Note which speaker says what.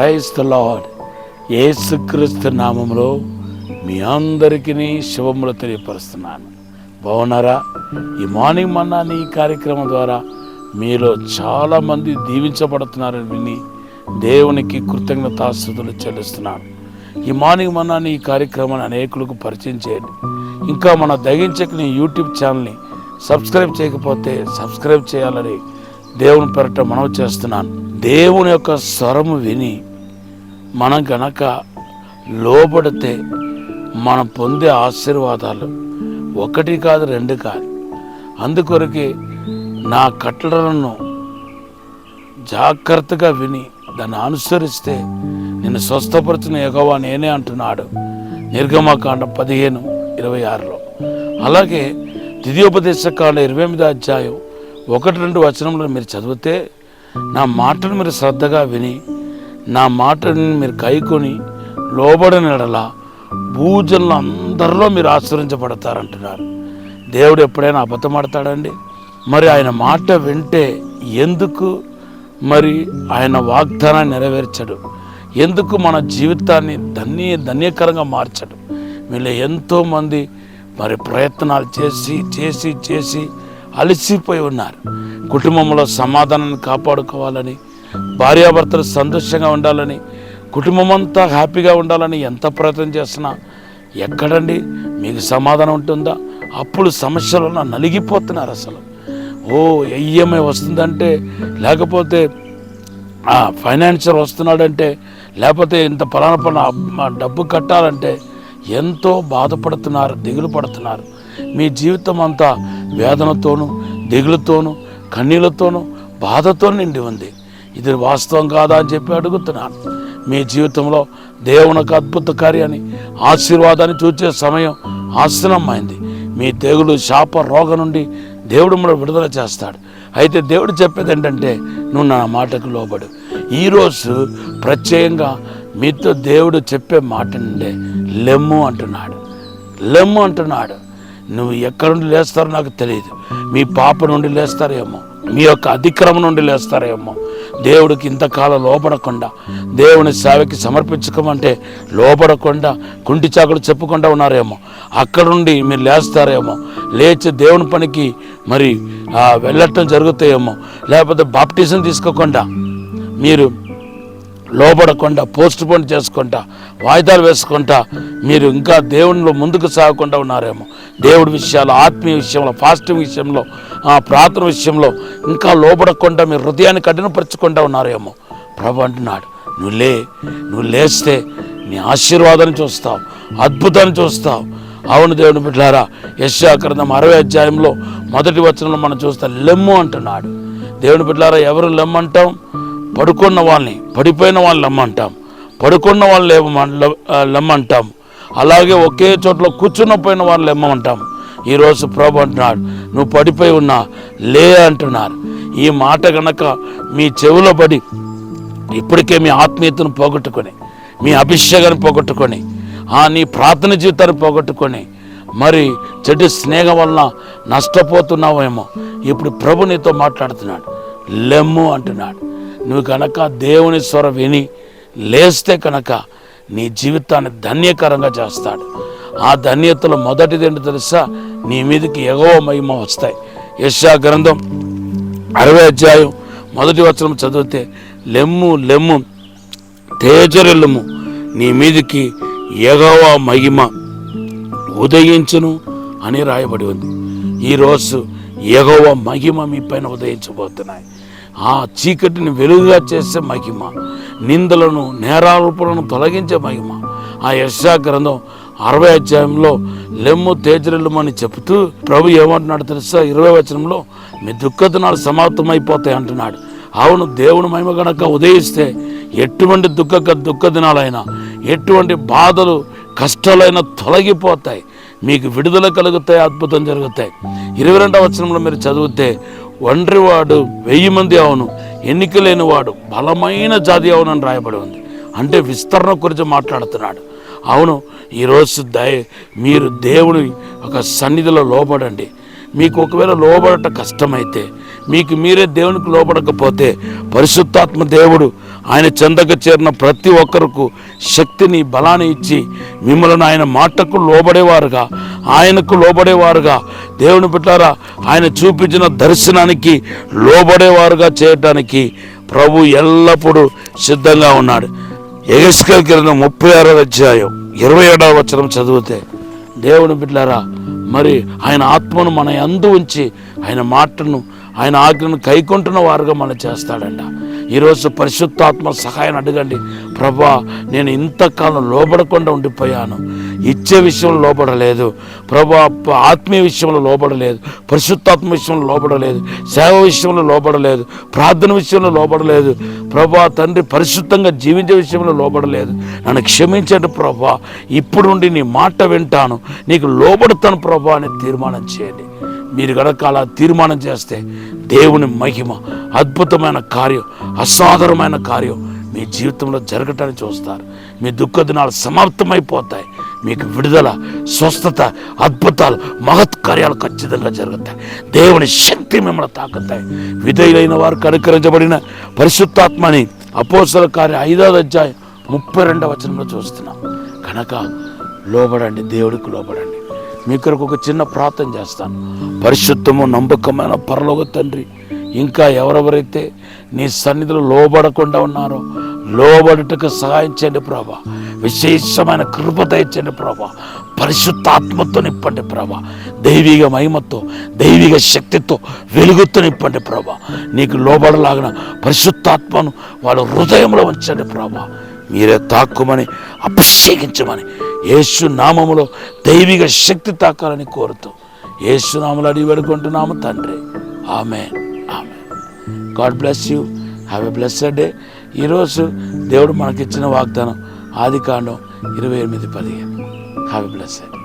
Speaker 1: Praise the lord. యేసుక్రీస్తు నామములో మీ అందరికీ శుభములు తెలియపరుస్తున్నాను. బాగున్నారా? ఈ మార్నింగ్ మన్నా ఈ కార్యక్రమం ద్వారా మీలో చాలామంది దీవించబడుతున్నారని విని దేవునికి కృతజ్ఞతాస్తుతులు చెల్లిస్తున్నాను. ఈ మార్నింగ్ మన్నా ఈ కార్యక్రమాన్ని అనేకులకు పరిచయం చేయండి. ఇంకా మన దగించకని యూట్యూబ్ ఛానల్ని సబ్స్క్రైబ్ చేయకపోతే సబ్స్క్రైబ్ చేయాలని దేవుని పేరట మనవి చేస్తున్నాను. దేవుని యొక్క స్వరము విని మనం గనక లోబడితే మనం పొందే ఆశీర్వాదాలు ఒకటి కాదు, రెండు కాదు. అందుకొరకే నా కట్టడలను జాగ్రత్తగా విని దాన్ని అనుసరిస్తే నిన్ను స్వస్థపరచిన యెహోవా నేనే అంటున్నాడు నిర్గమకాండం 15:26లో. అలాగే ద్వితీయోపదేశకాండం 28వ అధ్యాయం 1-2 వచనంలో మీరు చదివితే నా మాటను మీరు శ్రద్ధగా విని నా మాటని మీరు కైకొని లోబడిన యెడల భూజనులు అందరిలో మీరు ఆశ్రయించబడతారంటున్నారు. దేవుడు ఎప్పుడైనా అబద్ధమాడతాడండి? మరి ఆయన మాట వింటే ఎందుకు మరి ఆయన వాగ్దానాన్ని నెరవేర్చడు? ఎందుకు మన జీవితాన్ని ధన్యకరంగా మార్చడు? వీళ్ళు ఎంతోమంది మరి ప్రయత్నాలు చేసి చేసి చేసి అలసిపోయి ఉన్నారు. కుటుంబంలో సమాధానాన్ని కాపాడుకోవాలని, భార్యాభర్తలు సంతోషంగా ఉండాలని, కుటుంబం అంతా హ్యాపీగా ఉండాలని ఎంత ప్రయత్నం చేస్తున్నా ఎక్కడండి మీకు సమాధానం ఉంటుందా? అప్పులు సమస్యలు నలిగిపోతున్నారు. అసలు ఈఎంఐ వస్తుందంటే, లేకపోతే ఫైనాన్షియల్ వస్తున్నాడంటే, లేకపోతే ఇంత పలానా డబ్బు కట్టాలంటే ఎంతో బాధపడుతున్నారు, దిగులు పడుతున్నారు. మీ జీవితం అంతా వేదనతోనూ, దిగులుతోనూ, కన్నీళ్లతోనూ, బాధతో నిండి ఉంది. ఇది వాస్తవం కాదా అని చెప్పి అడుగుతున్నాను. మీ జీవితంలో దేవుని ఒక అద్భుత కార్యాన్ని, ఆశీర్వాదాన్ని చూసే సమయం ఆసన్నమైంది. మీ తెగులు, శాప, రోగం నుండి దేవుడు మనం విడుదల చేస్తాడు. అయితే దేవుడు చెప్పేది ఏంటంటే, నువ్వు నా మాటకు లోబడు. ఈరోజు ప్రత్యేకంగా మీతో దేవుడు చెప్పే మాట నుండే లెమ్ము అంటున్నాడు. లెమ్ము అంటున్నాడు. నువ్వు ఎక్కడి నుండి లేస్తారో నాకు తెలియదు. మీ పాప నుండి లేస్తారేమో, మీ యొక్క అతిక్రమం నుండి లేస్తారేమో. దేవుడికి ఇంతకాలం లోబడకుండా, దేవుని సేవకి సమర్పించుకోమంటే లోబడకుండా, కుంటి చాకులు చెప్పకుండా ఉన్నారేమో. అక్కడ నుండి మీరు లేస్తారేమో. లేచి దేవుని పనికి మరి వెళ్ళటం జరుగుతాయేమో. లేకపోతే బాప్టిజం తీసుకోకుండా, మీరు లోబడకుండా, పోస్ట్ పోన్ చేసుకుంటా, వాయిదాలు వేసుకుంటా మీరు ఇంకా దేవునిలో ముందుకు సాగకుండా ఉన్నారేమో. దేవుడి విషయాలు, ఆత్మీయ విషయంలో, ఫాస్టింగ్ విషయంలో, ప్రార్థన విషయంలో ఇంకా లోబడకుండా మీరు హృదయాన్ని కఠినపరచకుండా ఉన్నారేమో. ప్రభు అంటున్నాడు, నువ్వు లేస్తే నీ ఆశీర్వాదాన్ని చూస్తావు, అద్భుతాన్ని చూస్తావు. అవును దేవుని బిడ్డలారా, యెషయా గ్రంథం 60వ అధ్యాయంలో 1వ వచనంలో మనం చూస్తాం లెమ్ము అంటున్నాడు. దేవుని బిడ్డలారా, ఎవరు లెమ్మంటాం? పడుకున్న వాళ్ళని, పడిపోయిన వాళ్ళని లెమ్మంటాం. పడుకున్న వాళ్ళు లెమ్మంటాం. అలాగే ఒకే చోట్ల కూర్చున్నపోయిన వాళ్ళు లెమ్మంటాం. ఈరోజు ప్రభు అంటున్నాడు, నువ్వు పడిపోయి ఉన్నా లే అంటున్నారు. ఈ మాట గనక మీ చెవిలో పడి ఇప్పటికే మీ ఆత్మీయతను పోగొట్టుకొని, మీ అభిషేకాన్ని పోగొట్టుకొని, నీ ప్రార్థన జీవితాన్ని పోగొట్టుకొని, మరి చెడు స్నేహం వలన నష్టపోతున్నావేమో. ఇప్పుడు ప్రభు నీతో మాట్లాడుతున్నాడు, లెమ్ము అంటున్నాడు. నువ్వు కనుక దేవుని స్వరం విని లేస్తే కనుక నీ జీవితాన్ని ధన్యకరంగా చేస్తాడు. ఆ ధన్యతలో మొదటిది ఏంటో తెలుసా? నీ మీదకి యెహోవా మహిమ వస్తాయి. యెషయా గ్రంథం 60వ అధ్యాయం 1వ వచనం చదివితే లెమ్ము లెమ్ము తేజరిల్లుము, నీ మీదికి యెహోవా మహిమ ఉదయించును అని రాయబడి ఉంది. ఈరోజు యెహోవా మహిమ మీ పైన ఉదయించబోతున్నాయి. ఆ చీకటిని వెలుగుగా చేసే మహిమ, నిందలను, నేరారోపణలను తొలగించే మహిమ. ఆ యెషయా గ్రంథం 60వ అధ్యాయంలో లెమ్ము తేజరిల్లుము అని చెబుతూ ప్రభు ఏమంటున్నాడు తెలుసా? 20వ వచనంలో మీ దుఃఖ దినాలు సమాప్తమైపోతాయి అంటున్నాడు. అవును, దేవుని మహిమ గనక ఉదయిస్తే ఎటువంటి దుఃఖ దినాలైనా, ఎటువంటి బాధలు, కష్టాలైనా తొలగిపోతాయి. మీకు విడుదల కలుగుతాయి, అద్భుతం జరుగుతాయి. 22వ వచనంలో మీరు చదివితే ఒంటరివాడు 1000 మంది అవును, ఎన్నిక లేనివాడు బలమైన జాతి అవును అని రాయబడి ఉంది. అంటే విస్తరణ గురించి మాట్లాడుతున్నాడు. అవును, ఈరోజు మీరు దేవుని ఒక సన్నిధిలో లోబడండి. మీకు ఒకవేళ లోబడట కష్టమైతే, మీకు మీరే దేవునికి లోబడకపోతే పరిశుద్ధాత్మ దేవుడు ఆయన చెంతకు చేరిన ప్రతి ఒక్కరికి శక్తిని బలాన్ని ఇచ్చి మిమ్మల్ని ఆయన మాటకు లోబడేవారుగా, ఆయనకు లోబడేవారుగా, దేవుని బిడ్డలారా ఆయన చూపించిన దర్శనానికి లోబడేవారుగా చేయటానికి ప్రభు ఎల్లప్పుడూ సిద్ధంగా ఉన్నాడు. యెహెజ్కేలు గ్రంథం 36వ అధ్యాయం 27వ వచనం చదివితే, దేవుని బిడ్డలారా మరి ఆయన ఆత్మను మన యందు ఉంచి ఆయన మాటను, ఆయన ఆజ్ఞను కైకొంటున్న వారుగా మనం చేస్తాడంట. ఈరోజు పరిశుద్ధాత్మ సహాయాన్ని అడగండి. ప్రభా, నేను ఇంతకాలం లోబడకుండా ఉండిపోయాను, ఇచ్చే విషయంలో లోబడలేదు ప్రభా, ఆత్మీయ విషయంలో లోబడలేదు, పరిశుద్ధాత్మ విషయంలో లోబడలేదు, సేవ విషయంలో లోబడలేదు, ప్రార్థన విషయంలో లోబడలేదు ప్రభా, తండ్రి పరిశుద్ధంగా జీవించే విషయంలో లోబడలేదు, నన్ను క్షమించండి ప్రభా, ఇప్పుడు నుండి నీ మాట వింటాను, నీకు లోబడతాను ప్రభా అని తీర్మానం చేయండి. మీరు గనక అలా తీర్మానం చేస్తే దేవుని మహిమ, అద్భుతమైన కార్యం, అసాధారణమైన కార్యం మీ జీవితంలో జరగటాన్ని చూస్తారు. మీ దుఃఖ దినాలు సమాప్తమైపోతాయి. మీకు విడుదల, స్వస్థత, అద్భుతాలు, మహత్ కార్యాలు ఖచ్చితంగా జరుగుతాయి. దేవుని శక్తి మిమ్మల్ని తాకుతాయి. విధేయులైన వారు కనుకరించబడిన పరిశుద్ధాత్మని అపోస్తలుల కార్యం 5వ అధ్యాయం 32వ వచనంలో చూస్తున్నాం. కనుక లోబడండి, దేవుడికి లోబడండి. మీ కొరకు ఒక చిన్న ప్రార్థన చేస్తాను. పరిశుద్ధము నమ్మకమైన పరలోక తండ్రి, ఇంకా ఎవరెవరైతే నీ సన్నిధిలో లోబడకుండా ఉన్నారో లోబడుటకు సహాయం చేయండి ప్రభా. విశేషమైన కృప దయచేయండి ప్రభా. పరిశుద్ధాత్మతో నింపండి ప్రభా. దైవిక మహిమతో, దైవిక శక్తితో, వెలుగుతో నింపండి ప్రభా. నీకు లోబడలాగిన పరిశుద్ధాత్మను వాళ్ళ హృదయంలో ఉంచండి ప్రభా. మీరే తాక్కుమని, అభిషేకించమని యేసు నామములో దైవిక శక్తి తాకాలని కోరుతూ యేసు నామములో అడిగి వేడుకుంటున్నాము తండ్రి. Amen, amen. God bless you. Have a blessed day. ఈరోజు దేవుడు మనకిచ్చిన వాగ్దానం ఆదికాండం 28:15. Have a blessed day.